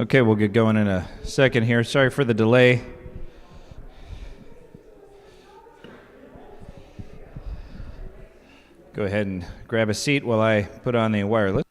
Okay, we'll get going in a second here. Sorry for the delay. Go ahead and grab a seat while I put on the wireless.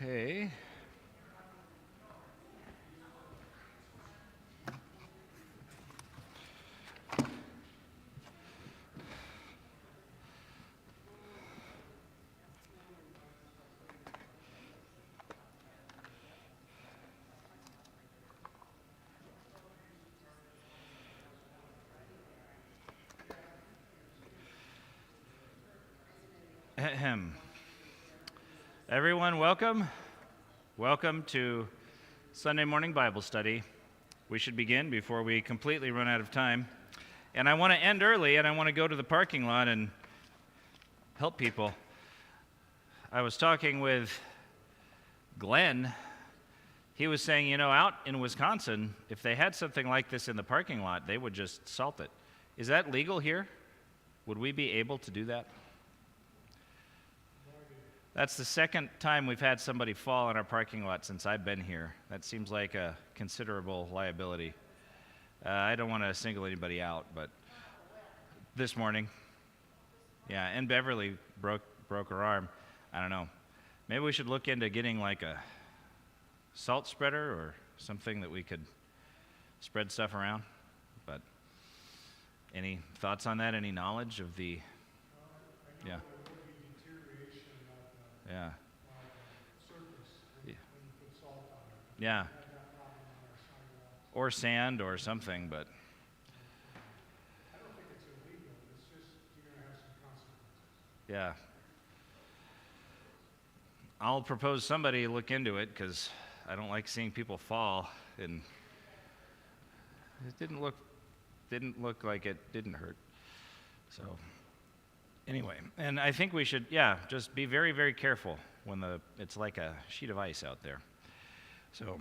Okay. Ahem. Everyone, welcome. Welcome to Sunday morning Bible study. We should begin before we completely run out of time. And I want to end early, and I want to go to the parking lot and help people. I was talking with Glenn. He was saying, out in Wisconsin, if they had something like this in the parking lot, they would just salt it. Is that legal here? Would we be able to do that? That's the second time we've had somebody fall in our parking lot since I've been here. That seems like a considerable liability. I don't want to single anybody out, but this morning, yeah, and Beverly broke her arm. I don't know. Maybe we should look into getting like a salt spreader or something that we could spread stuff around. But any thoughts on that? Any knowledge of the? Yeah. Yeah. Yeah. Or sand or something, but. I don't think it's illegal. It's just you're going to have some consequences. Yeah. I'll propose somebody look into it because I don't like seeing people fall, and it didn't look like it didn't hurt. So. Anyway, and I think we should, just be very, very careful when it's like a sheet of ice out there. So,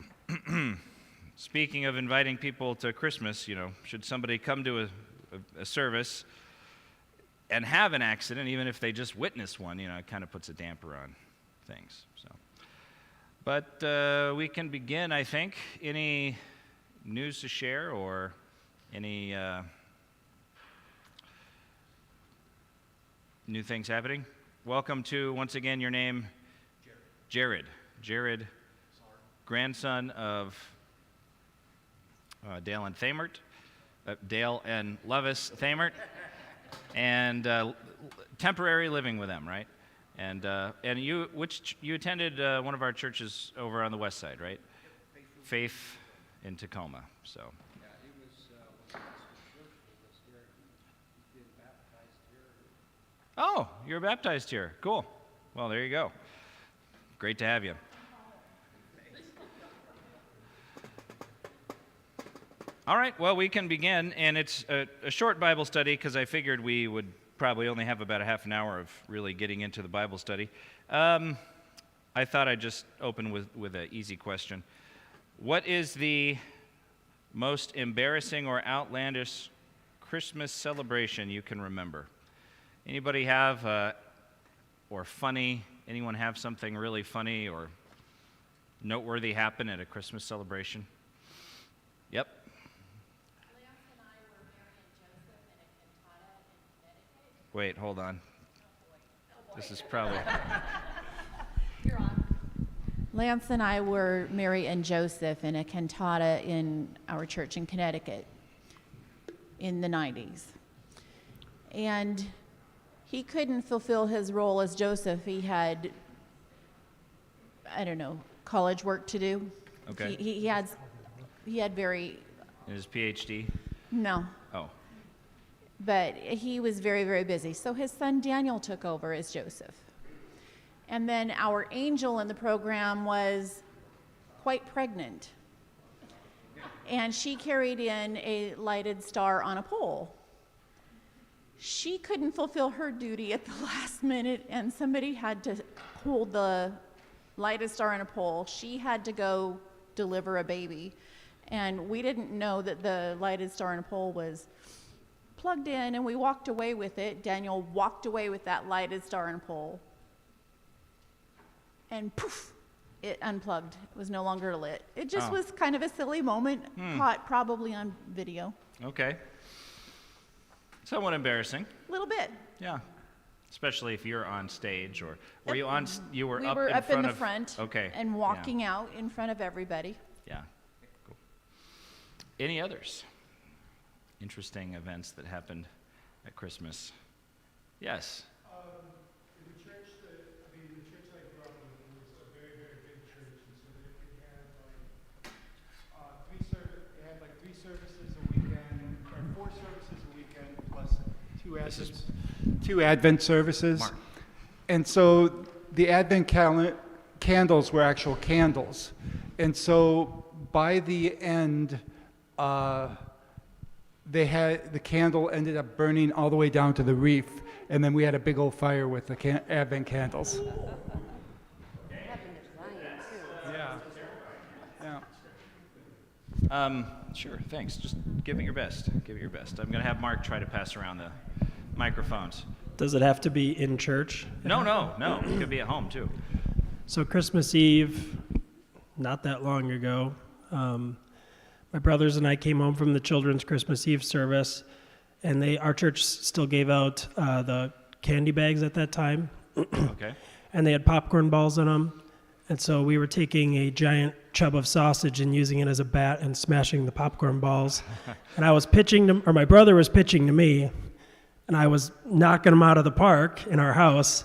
speaking of inviting people to Christmas, should somebody come to a service and have an accident, even if they just witness one, it kind of puts a damper on things. So, but we can begin, I think. Any news to share or any new things happening? Welcome to, once again, your name? Jared. Jared, grandson of Dale and Thamert, Dale and Lovis Thamert, and temporary living with them, right? And you attended one of our churches over on the west side, right? Faith in Tacoma. So. Oh, you're baptized here. Cool. Well, there you go. Great to have you. All right, well, we can begin, and it's a short Bible study because I figured we would probably only have about a half an hour of really getting into the Bible study. I thought I'd just open with an easy question. What is the most embarrassing or outlandish Christmas celebration you can remember? Anybody have, or funny, anyone have something really funny or noteworthy happen at a Christmas celebration? Yep. Leon and I were Mary and Joseph in a cantata in Connecticut. Wait, hold on. Oh boy. This is probably... You're on. Lance and I were Mary and Joseph in a cantata in our church in Connecticut in the 90s. And he couldn't fulfill his role as Joseph. He had, I don't know, college work to do. Okay. He had very, His PhD? no, Oh, but he was very, very busy. So his son Daniel took over as Joseph. And then our angel in the program was quite pregnant. And she carried in a lighted star on a pole. She couldn't fulfill her duty at the last minute, and somebody had to hold the lighted star on a pole. She had to go deliver a baby. And we didn't know that the lighted star on a pole was plugged in, and we walked away with it. Daniel walked away with that lighted star on a pole. And poof, it unplugged. It was no longer lit. It just Oh. was kind of a silly moment, caught probably on video. okay. Somewhat embarrassing. A little bit. Yeah. Especially if you're on stage, or were you on? You were We up were in up front in the of. front Okay. and yeah, walking out in front of everybody. Yeah. Cool. Any others? Interesting events that happened at Christmas. Yes. In the church that, the church that I grew up in was a very, very big church, and so it had like three services a weekend, or 4 services a weekend, plus This is two Advent services. Mark. And so the Advent candles were actual candles. And so by the end, the candle ended up burning all the way down to the reef. And then we had a big old fire with the Advent candles. Yeah. Yeah. Sure, thanks. Just give it your best. Give it your best. I'm going to have Mark try to pass around the microphones. Does it have to be in church? No. It could be at home, too. So Christmas Eve, not that long ago, my brothers and I came home from the children's Christmas Eve service, and our church still gave out the candy bags at that time, Okay. and they had popcorn balls in them. And so we were taking a giant chub of sausage and using it as a bat and smashing the popcorn balls. And I was my brother was pitching to me, and I was knocking him out of the park in our house.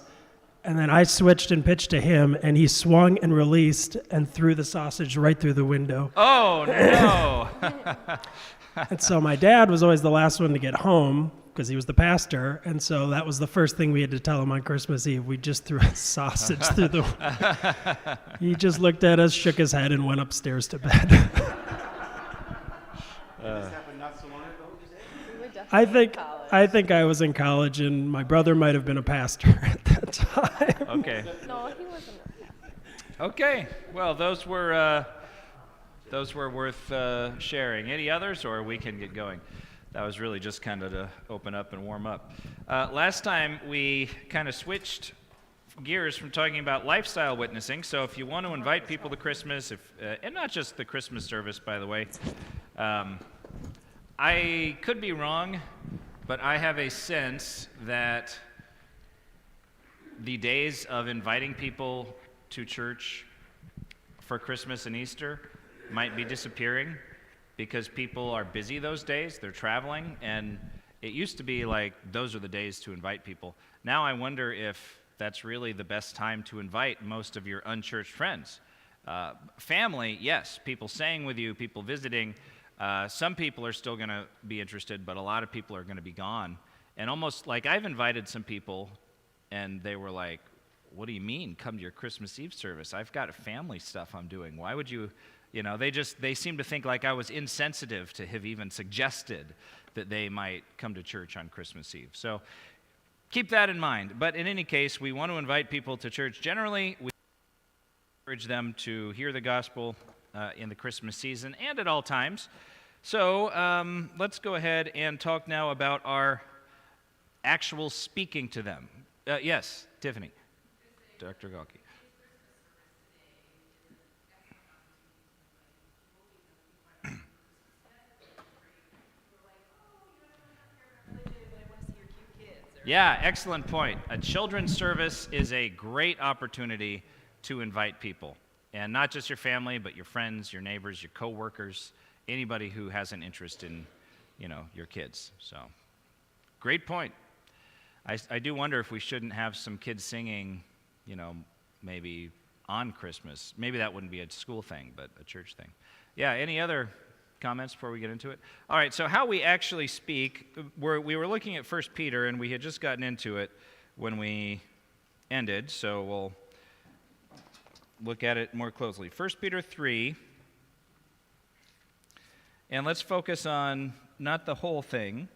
And then I switched and pitched to him, and he swung and released and threw the sausage right through the window. Oh, no. And so my dad was always the last one to get home because he was the pastor. And so that was the first thing we had to tell him on Christmas Eve. We just threw a sausage through the window. He just looked at us, shook his head, and went upstairs to bed. This happened not so long ago? I think I was in college, and my brother might have been a pastor at that time. Okay. No, he wasn't. Okay. Well, those were worth sharing. Any others, or we can get going? That was really just kind of to open up and warm up. Last time we kind of switched gears from talking about lifestyle witnessing. So if you want to invite people to Christmas, and not just the Christmas service, by the way, I could be wrong, but I have a sense that the days of inviting people to church for Christmas and Easter might be disappearing because people are busy those days, they're traveling, and it used to be like those are the days to invite people. Now I wonder if that's really the best time to invite most of your unchurched friends. Family, yes, people staying with you, people visiting. Some people are still going to be interested, but a lot of people are going to be gone. And almost like I've invited some people, and they were like, what do you mean, come to your Christmas Eve service? I've got family stuff I'm doing. Why would you, they seem to think like I was insensitive to have even suggested that they might come to church on Christmas Eve. So keep that in mind. But in any case, we want to invite people to church. Generally, we encourage them to hear the gospel in the Christmas season and at all times. So let's go ahead and talk now about our actual speaking to them. Yes, Tiffany. Dr. Galki. Yeah, excellent point. A children's service is a great opportunity to invite people. And not just your family, but your friends, your neighbors, your coworkers, anybody who has an interest in, your kids. So, great point. I do wonder if we shouldn't have some kids singing, maybe on Christmas. Maybe that wouldn't be a school thing, but a church thing. Yeah, any other comments before we get into it? All right, so how we actually speak, we were looking at 1 Peter, and we had just gotten into it when we ended, so we'll look at it more closely. 1 Peter 3, and let's focus on not the whole thing.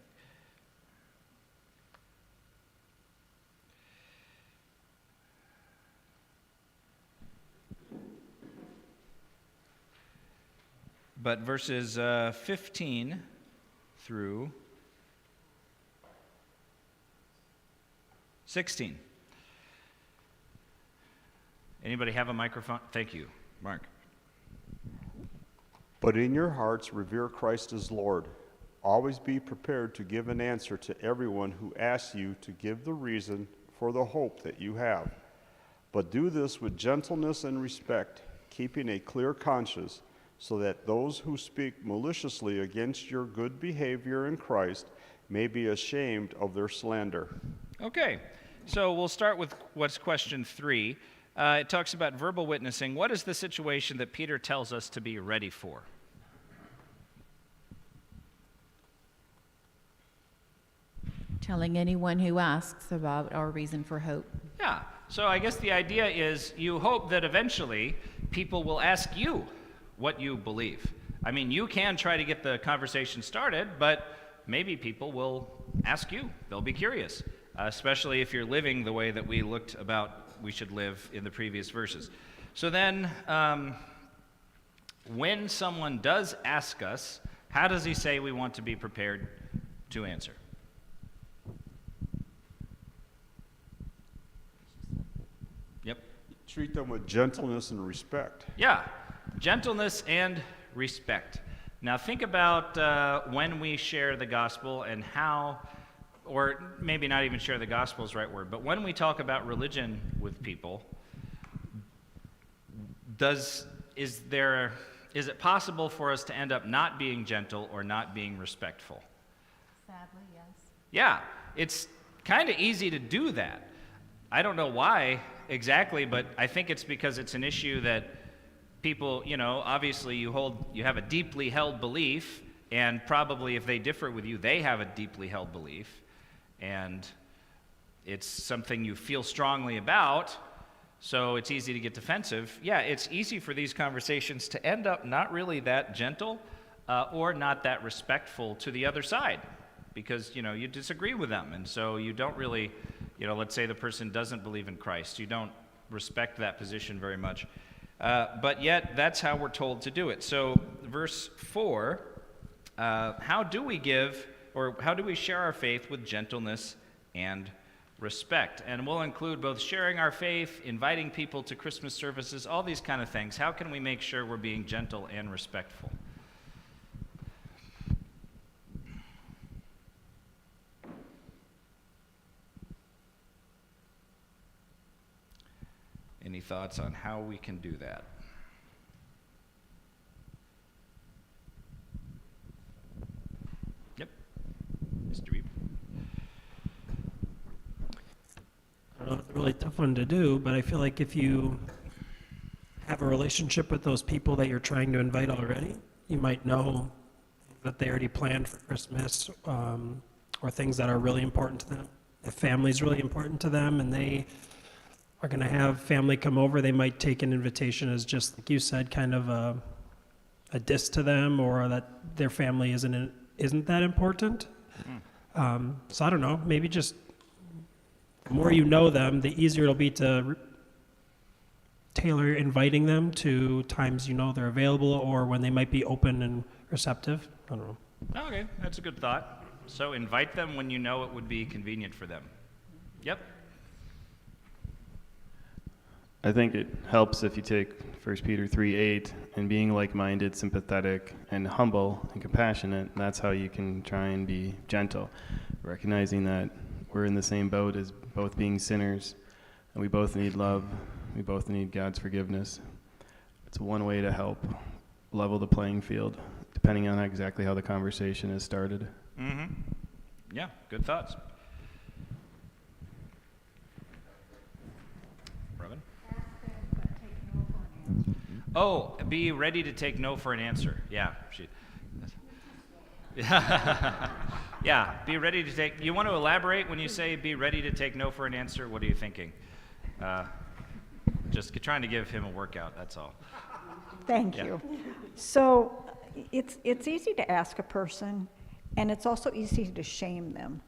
But verses 15 through 16. Anybody have a microphone? Thank you. Mark. But in your hearts revere Christ as Lord. Always be prepared to give an answer to everyone who asks you to give the reason for the hope that you have. But do this with gentleness and respect, keeping a clear conscience, so that those who speak maliciously against your good behavior in Christ may be ashamed of their slander. Okay, so we'll start with what's question 3. It talks about verbal witnessing. What is the situation that Peter tells us to be ready for? Telling anyone who asks about our reason for hope. Yeah, so I guess the idea is you hope that eventually people will ask you what you believe. I mean, you can try to get the conversation started, but maybe people will ask you. They'll be curious, especially if you're living the way that we looked about we should live in the previous verses. So then, when someone does ask us, how does he say we want to be prepared to answer? Yep. Treat them with gentleness and respect. Yeah, gentleness and respect. Now think about when we share the gospel and how, or maybe not even share the gospel is the right word, but when we talk about religion with people, is it possible for us to end up not being gentle or not being respectful? Sadly, yes. Yeah, it's kind of easy to do that. I don't know why exactly, but I think it's because it's an issue that people, obviously you have a deeply held belief, and probably if they differ with you, they have a deeply held belief, and it's something you feel strongly about, so it's easy to get defensive. Yeah, it's easy for these conversations to end up not really that gentle or not that respectful to the other side, because, you disagree with them, and so you don't really, let's say the person doesn't believe in Christ, you don't respect that position very much. But yet, that's how we're told to do it. So, verse 4, how do we share our faith with gentleness and respect? And we'll include both sharing our faith, inviting people to Christmas services, all these kind of things. How can we make sure we're being gentle and respectful? Any thoughts on how we can do that? Yep. Mr. Reed. I don't know, it's a really tough one to do, but I feel like if you have a relationship with those people that you're trying to invite already, you might know that they already planned for Christmas or things that are really important to them. If family's really important to them and they are going to have family come over, they might take an invitation as, just like you said, kind of a diss to them, or that their family isn't that important. So I don't know, maybe just the more you know them, the easier it'll be to tailor inviting them to times they're available or when they might be open and receptive. I don't know. Okay, that's a good thought. So invite them when you know it would be convenient for them. Yep. I think it helps if you take 1 Peter 3:8 and being like-minded, sympathetic, and humble and compassionate. That's how you can try and be gentle, recognizing that we're in the same boat as both being sinners, and we both need love. We both need God's forgiveness. It's one way to help level the playing field, depending on exactly how the conversation is started. Mm-hmm. Yeah, good thoughts. Robin? Oh, be ready to take no for an answer. Yeah. Yeah, be ready to take. You want to elaborate when you say be ready to take no for an answer? What are you thinking? Just trying to give him a workout, that's all. Thank Yeah. you. So it's easy to ask a person, and it's also easy to shame them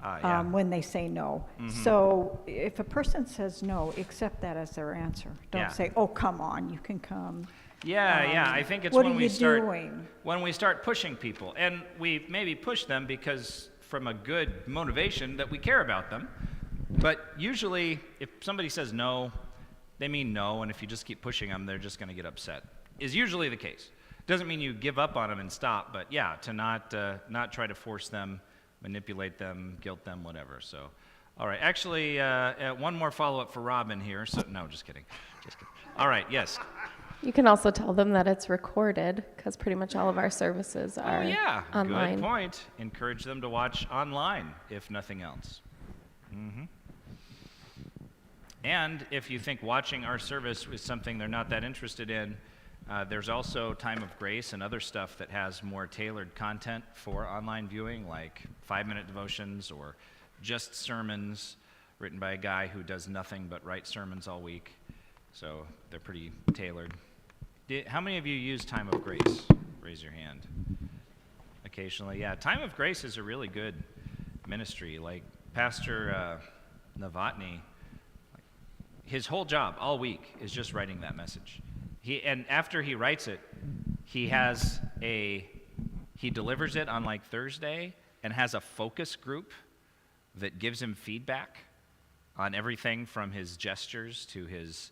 Yeah. when they say no. So if a person says no, accept that as their answer. Don't Yeah. say, "Oh, come on, you can come." Yeah, I think it's what when are we you start doing? when we start pushing people, and we maybe push them because from a good motivation that we care about them. But usually, if somebody says no, they mean no, and if you just keep pushing them, they're just going to get upset. Is usually the case. Doesn't mean you give up on them and stop, but yeah, to not try to force them, manipulate them, guilt them, whatever. So, all right. Actually, one more follow-up for Robin here. So no, just kidding. Just kidding. All right. Yes. You can also tell them that it's recorded because pretty much all of our services are Oh, yeah. online. Good point. Encourage them to watch online, if nothing else. And if you think watching our service is something they're not that interested in, there's also Time of Grace and other stuff that has more tailored content for online viewing, like 5-minute devotions or just sermons written by a guy who does nothing but write sermons all week. So they're pretty tailored. How many of you use Time of Grace? Raise your hand. Occasionally, yeah. Time of Grace is a really good ministry. Like Pastor Novotny, his whole job all week is just writing that message. And after he writes it, he delivers it on like Thursday and has a focus group that gives him feedback on everything from his gestures to his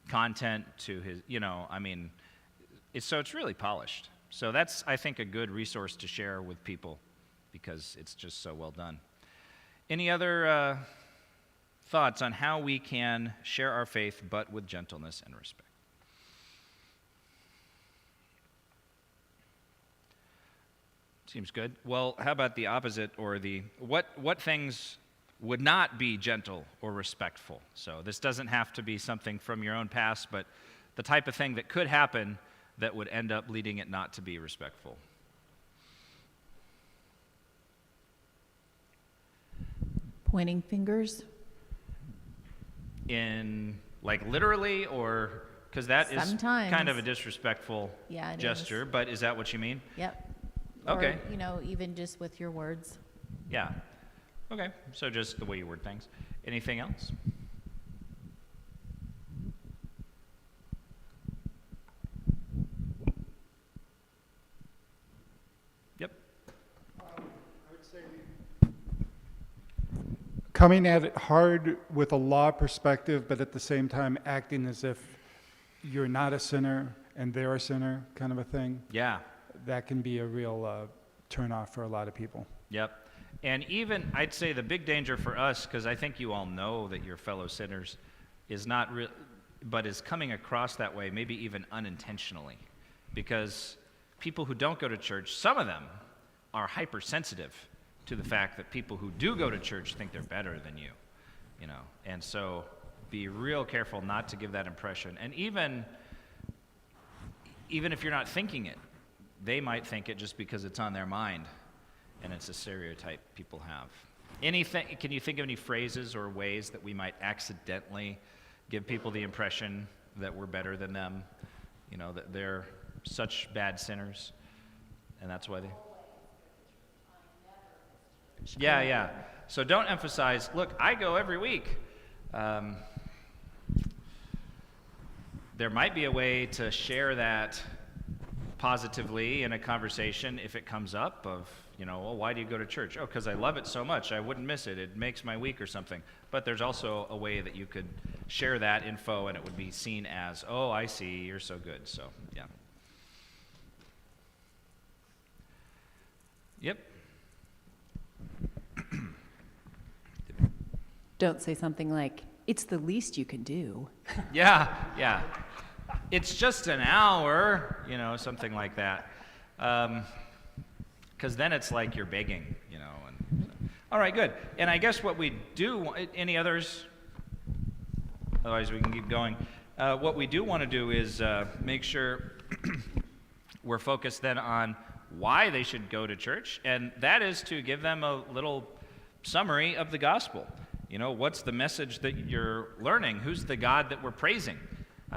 content to his, it's really polished. So that's, I think, a good resource to share with people because it's just so well done. Any other thoughts on how we can share our faith but with gentleness and respect? Seems good. Well, how about the opposite, or what things would not be gentle or respectful? So this doesn't have to be something from your own past, but the type of thing that could happen that would end up leading it not to be respectful. Pointing fingers. In, like, literally, or, because that is Sometimes. kind of a disrespectful Yeah, it gesture, is. but is that what you mean? Yep. Okay. Or, even just with your words. Yeah. Okay, so just the way you word things. Anything else? Yep. Coming at it hard with a law perspective, but at the same time acting as if you're not a sinner and they're a sinner, kind of a thing. Yeah. That can be a real turnoff for a lot of people. Yep. And even, I'd say the big danger for us, because I think you all know that you're fellow sinners, is not real, but is coming across that way, maybe even unintentionally. Because people who don't go to church, some of them are hypersensitive to the fact that people who do go to church think they're better than you, And so be real careful not to give that impression. And even if you're not thinking it, they might think it just because it's on their mind. And it's a stereotype people have. Can you think of any phrases or ways that we might accidentally give people the impression that we're better than them? That they're such bad sinners, and that's why they... Yeah. So don't emphasize, look, I go every week. There might be a way to share that positively in a conversation if it comes up of, well, why do you go to church? Oh, because I love it so much. I wouldn't miss it. It makes my week or something. But there's also a way that you could share that info and it would be seen as, oh, I see, you're so good. So, yeah. Yep. Don't say something like, it's the least you can do. Yeah. it's just an hour, something like that. Because then it's like you're begging, All right, good. And I guess what we do, any others? Otherwise we can keep going. What we do want to do is make sure we're focused then on why they should go to church, and that is to give them a little summary of the gospel. What's the message that you're learning? Who's the God that we're praising?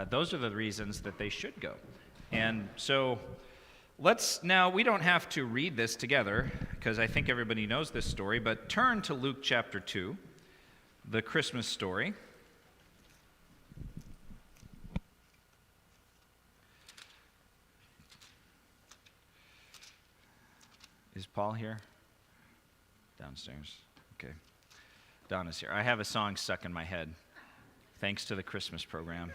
Those are the reasons that they should go. And so now, we don't have to read this together, because I think everybody knows this story, but turn to Luke chapter 2, the Christmas story. Is Paul here? Downstairs. Okay. Donna's here. I have a song stuck in my head, thanks to the Christmas program.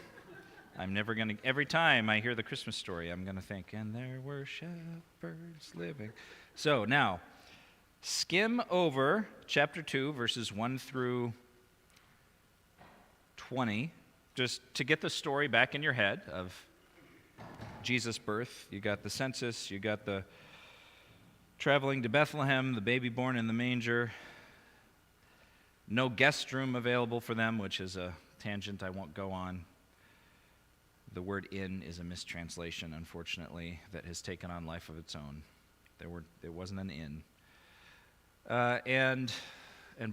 I'm never going to, every time I hear the Christmas story, I'm going to think, and there were shepherds living. So now, skim over chapter 2, verses 1 through 20, just to get the story back in your head of Jesus' birth. You got the census, you got the traveling to Bethlehem, the baby born in the manger, no guest room available for them, which is a tangent I won't go on. The word inn is a mistranslation, unfortunately, that has taken on life of its own. There wasn't an inn. And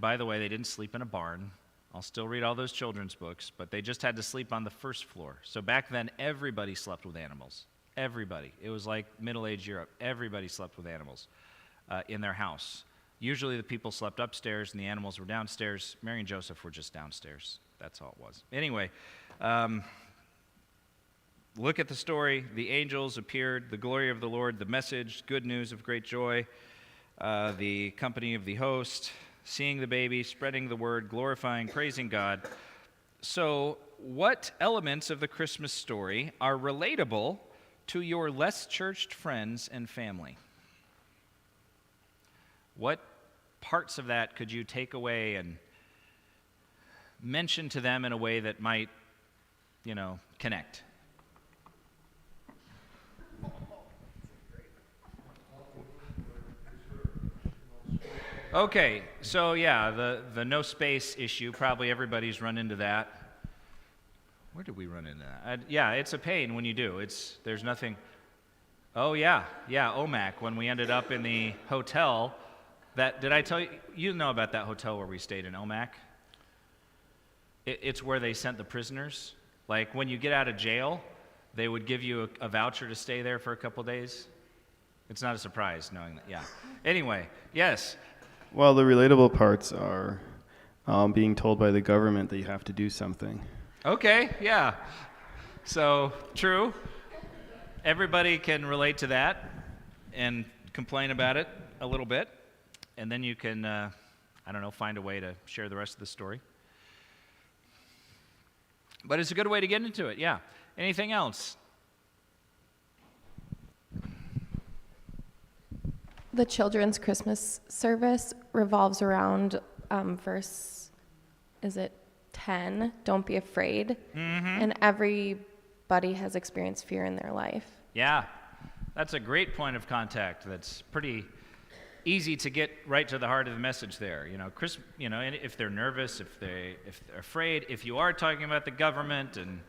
by the way, they didn't sleep in a barn. I'll still read all those children's books, but they just had to sleep on the first floor. So back then, everybody slept with animals. Everybody. It was like middle-aged Europe. Everybody slept with animals in their house. Usually the people slept upstairs and the animals were downstairs. Mary and Joseph were just downstairs. That's all it was. Anyway, look at the story. The angels appeared, the glory of the Lord, the message, good news of great joy, the company of the host, seeing the baby, spreading the word, glorifying, praising God. So what elements of the Christmas story are relatable to your less churched friends and family? What parts of that could you take away and mention to them in a way that might, connect? Okay, so yeah, the no space issue, probably everybody's run into that. Where did we run into that? Yeah, it's a pain when you do. There's nothing. Oh yeah, OMAC, when we ended up in the hotel. Did I tell you? You know about that hotel where we stayed in OMAC? It's where they sent the prisoners. Like when you get out of jail, they would give you a voucher to stay there for a couple days. It's not a surprise knowing that, yeah. Anyway, yes. Well, the relatable parts are being told by the government that you have to do something. Okay, yeah. So, true. Everybody can relate to that and complain about it a little bit. And then you can, find a way to share the rest of the story. But it's a good way to get into it, yeah. Anything else? The children's Christmas service revolves around verse, is it 10? Don't be afraid. Mm-hmm. And everybody has experienced fear in their life. Yeah, that's a great point of contact. That's pretty easy to get right to the heart of the message there. And if they're nervous, if they're afraid, if you are talking about the government and,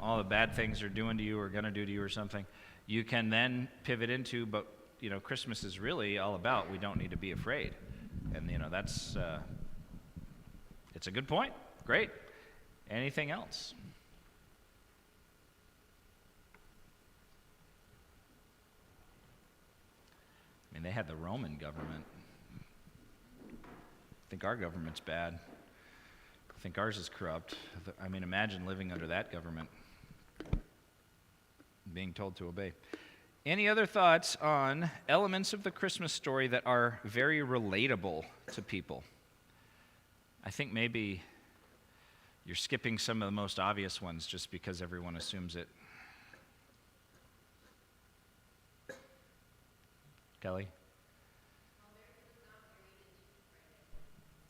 all the bad things they're doing to you or going to do to you or something, you can then pivot into, but, Christmas is really all about we don't need to be afraid. And, that's, it's a good point. Great. Anything else? I mean, they had the Roman government. I think our government's bad. I think ours is corrupt. I mean, imagine living under that government, being told to obey. Any other thoughts on elements of the Christmas story that are very relatable to people? I think maybe you're skipping some of the most obvious ones just because everyone assumes it. Kelly?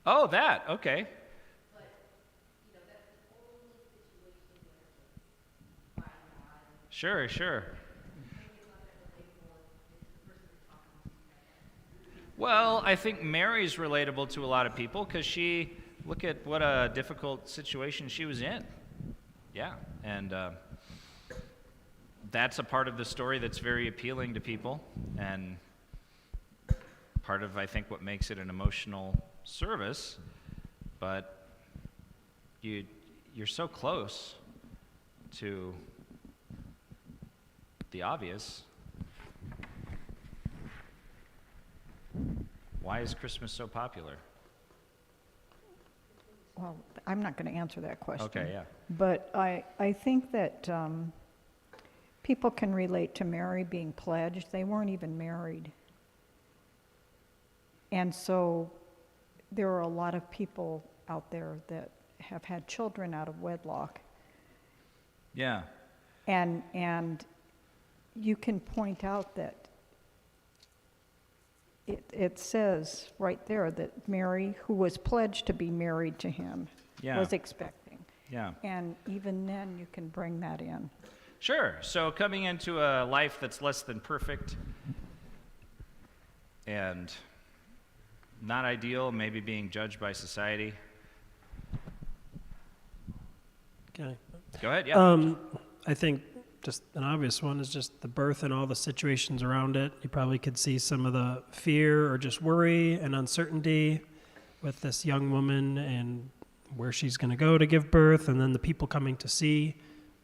Oh, that, okay. Sure, sure. Well, I think Mary's relatable to a lot of people because look at what a difficult situation she was in. Yeah, and that's a part of the story that's very appealing to people, and part of, I think, what makes it an emotional service. But you're so close to the obvious. Why is Christmas so popular? Well, I'm not going to answer that question. Okay, yeah. But I think that people can relate to Mary being pledged. They weren't even married. And so there are a lot of people out there that have had children out of wedlock. Yeah. And you can point out that it says right there that Mary, who was pledged to be married to him, Yeah. was expecting. Yeah. And even then, you can bring that in. Sure. So coming into a life that's less than perfect and not ideal, maybe being judged by society. Okay. Go ahead, yeah. I think just an obvious one is just the birth and all the situations around it. You probably could see some of the fear or just worry and uncertainty with this young woman and where she's going to go to give birth, and then the people coming to see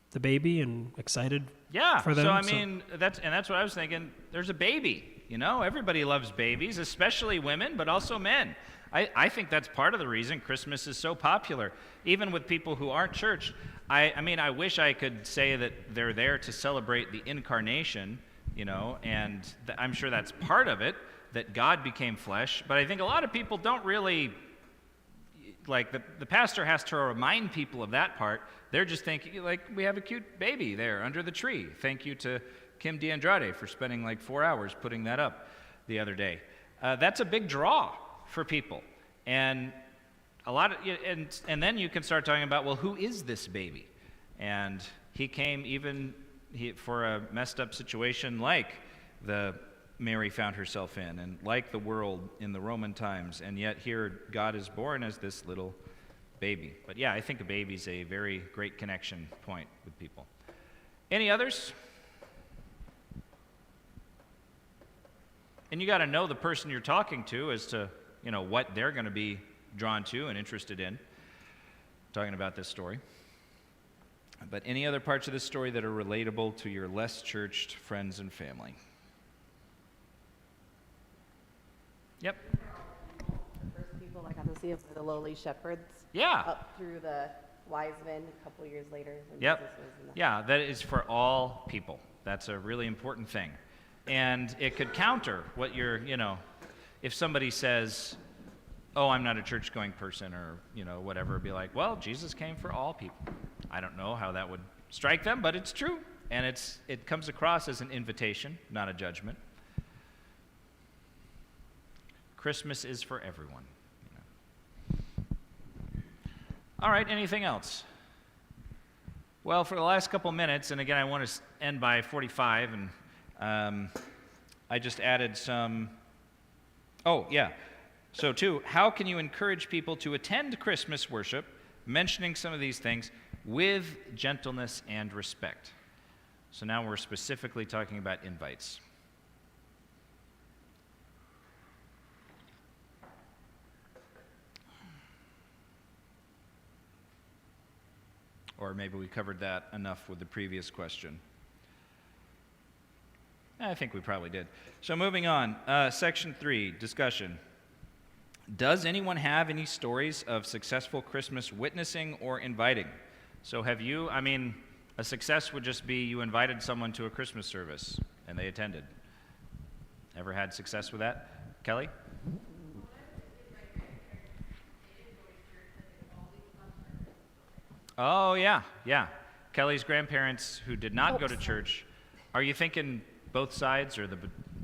the baby and excited Yeah. for them. So I mean, that's what I was thinking. There's a baby. You know, everybody loves babies, especially women, but also men. I think that's part of the reason Christmas is so popular, even with people who aren't church. I mean, I wish I could say that they're there to celebrate the incarnation, you know, and I'm sure that's part of it, that God became flesh. But I think a lot of people don't really, like, the pastor has to remind people of that part. They're just thinking, like, we have a cute baby there under the tree. Thank you to Kim DeAndrade for spending like 4 hours putting that up the other day. That's a big draw for people. And a lot of, and then you can start talking about, well, who is this baby? And he came for a messed up situation like the Mary found herself in, and like the world in the Roman times, and yet here God is born as this little baby. But yeah, I think a baby's a very great connection point with people. Any others? And you got to know the person you're talking to as to, you know, what they're going to be drawn to and interested in, talking about this story. But any other parts of this story that are relatable to your less churched friends and family? Yep. First people I got to see were the lowly shepherds. Yeah. Up through the wise men a couple years later. When Yep. Jesus was in the Yeah, that is for all people. That's a really important thing. And it could counter what you're, you know, if somebody says, oh, I'm not a church-going person, or, you know, whatever, be like, well, Jesus came for all people. I don't know how that would strike them, but it's true. And it comes across as an invitation, not a judgment. Christmas is for everyone. You know. All right, anything else? Well, for the last couple minutes, and again, I want to end by 45, and I just added some. Oh, yeah. So, too, how can you encourage people to attend Christmas worship, mentioning some of these things, with gentleness and respect? So now we're specifically talking about invites. Or maybe we covered that enough with the previous question. I think we probably did. So moving on, section 3, discussion. Does anyone have any stories of successful Christmas witnessing or inviting? So have you, I mean, a success would just be you invited someone to a Christmas service and they attended. Ever had success with that? Kelly? Oh, yeah, yeah. Kelly's grandparents who did not go to church. Are you thinking both sides or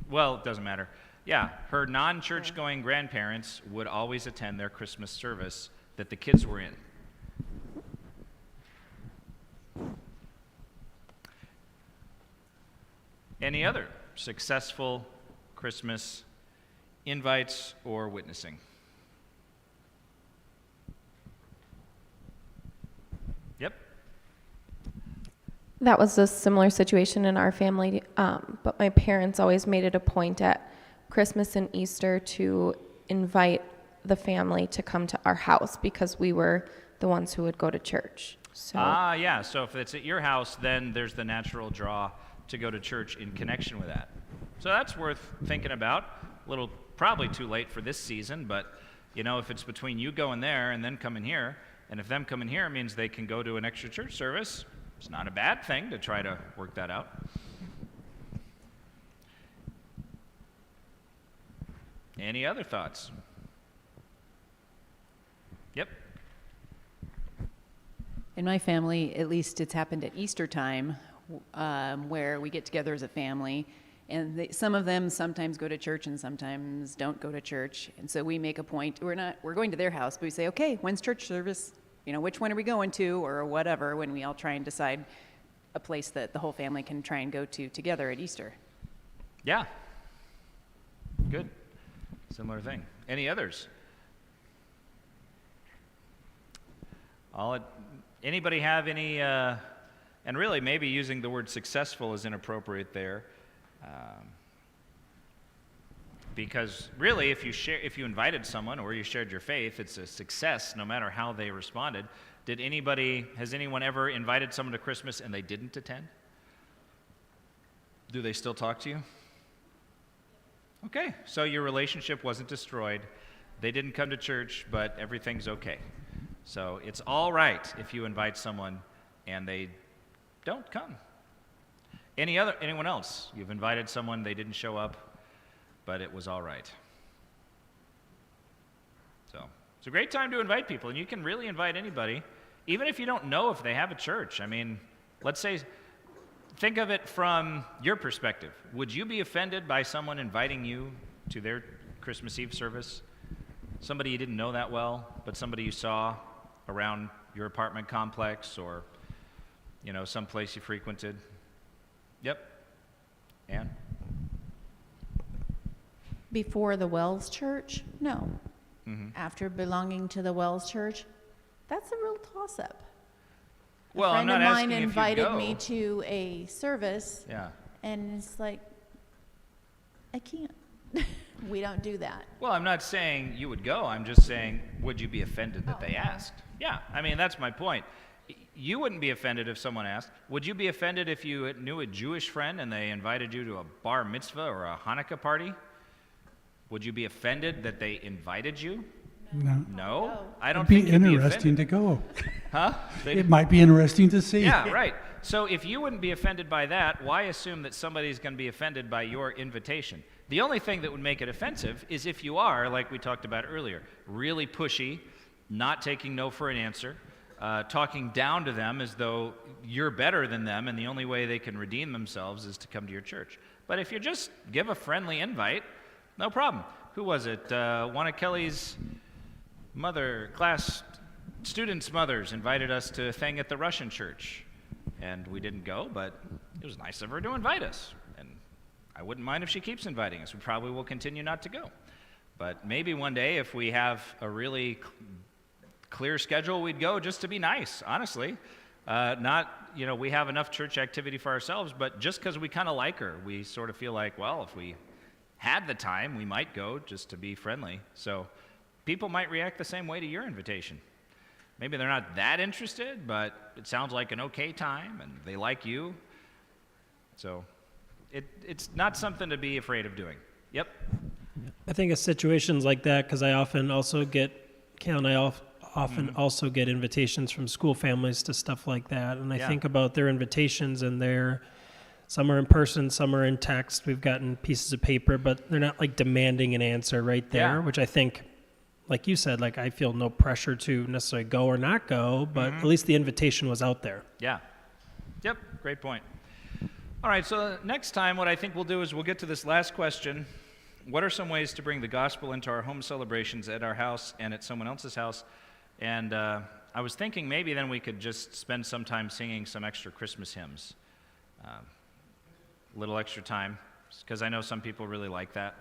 well, it doesn't matter. Yeah, her non-church going grandparents would always attend their Christmas service that the kids were in. Any other successful Christmas invites or witnessing? Yep. That was a similar situation in our family, but my parents always made it a point at Christmas and Easter to invite the family to come to our house because we were the ones who would go to church. So Yeah, so if it's at your house, then there's the natural draw to go to church in connection with that. So that's worth thinking about. A little probably too late for this season, but if it's between you going there and then coming here, and if them coming here means they can go to an extra church service, it's not a bad thing to try to work that out. Any other thoughts? Yep. In my family, at least it's happened at Easter time, where we get together as a family, and some of them sometimes go to church and sometimes don't go to church. And so we make a point, we're going to their house, but we say, okay, when's church service? Which one are we going to, or whatever, when we all try and decide a place that the whole family can try and go to together at Easter. Yeah. Good. Similar thing. Any others? Anybody have any, and really maybe using the word successful is inappropriate there, because really if you invited someone or you shared your faith, it's a success no matter how they responded. Has anyone ever invited someone to Christmas and they didn't attend? Do they still talk to you? Okay, so your relationship wasn't destroyed. They didn't come to church, but everything's okay. So it's all right if you invite someone and they don't come. Anyone else? You've invited someone, they didn't show up, but it was all right. So it's a great time to invite people, and you can really invite anybody, even if you don't know if they have a church. I mean, let's say, think of it from your perspective. Would you be offended by someone inviting you to their Christmas Eve service? Somebody you didn't know that well, but somebody you saw around your apartment complex or, some place you frequented? Yep. Ann? Before the Wells Church? No. Mm-hmm. After belonging to the Wells Church? That's a real toss-up. Well, I'm not A friend of asking mine if you invited go. me to a service, Yeah. and it's like, I can't. We don't do that. Well, I'm not saying you would go. I'm just saying, would you be offended that they asked? Yeah, I mean, that's my point. You wouldn't be offended if someone asked. Would you be offended if you knew a Jewish friend and they invited you to a bar mitzvah or a Hanukkah party? Would you be offended that they invited you? No. No? I don't It'd be think you'd be interesting offended. to go. Huh? It might be interesting to see. Yeah, right. So if you wouldn't be offended by that, why assume that somebody's going to be offended by your invitation? The only thing that would make it offensive is if you are, like we talked about earlier, really pushy, not taking no for an answer, talking down to them as though you're better than them and the only way they can redeem themselves is to come to your church. But if you just give a friendly invite, no problem. Who was it? One of Kelly's class students' mothers invited us to a thing at the Russian church. And we didn't go, but it was nice of her to invite us. And I wouldn't mind if she keeps inviting us. We probably will continue not to go. But maybe one day, if we have a really clear schedule, we'd go just to be nice, honestly. We have enough church activity for ourselves, but just because we kind of like her, we sort of feel like, well, if we had the time, we might go just to be friendly. So people might react the same way to your invitation. Maybe they're not that interested, but it sounds like an okay time, and they like you. So it's not something to be afraid of doing. Yep. I think of situations like that because I often also get, Cal and I often also get invitations from school families to stuff like that. And I think about their invitations and some are in person, some are in text. We've gotten pieces of paper, but they're not like demanding an answer right there, which I think, like you said, like I feel no pressure to necessarily go or not go, but at least the invitation was out there. Yeah. Yep, great point. All right, so next time what I think we'll do is we'll get to this last question. What are some ways to bring the gospel into our home celebrations at our house and at someone else's house? And I was thinking maybe then we could just spend some time singing some extra Christmas hymns. little extra time, because I know some people really like that.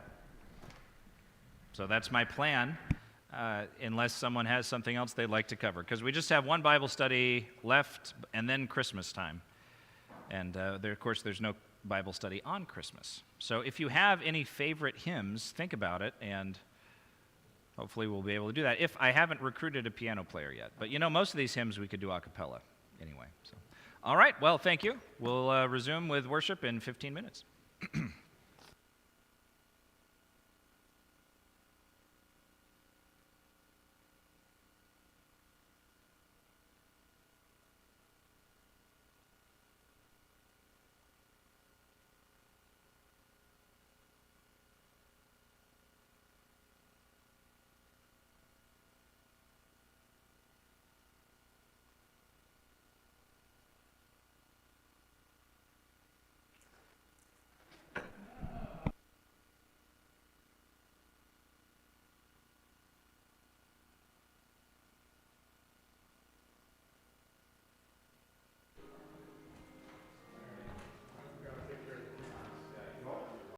So that's my plan, unless someone has something else they'd like to cover, because we just have one Bible study left, and then Christmas time. And there, of course, there's no Bible study on Christmas. So if you have any favorite hymns, think about it, and hopefully we'll be able to do that. If I haven't recruited a piano player yet. But you know, most of these hymns we could do a cappella anyway. So. All right, well, thank you. We'll resume with worship in 15 minutes.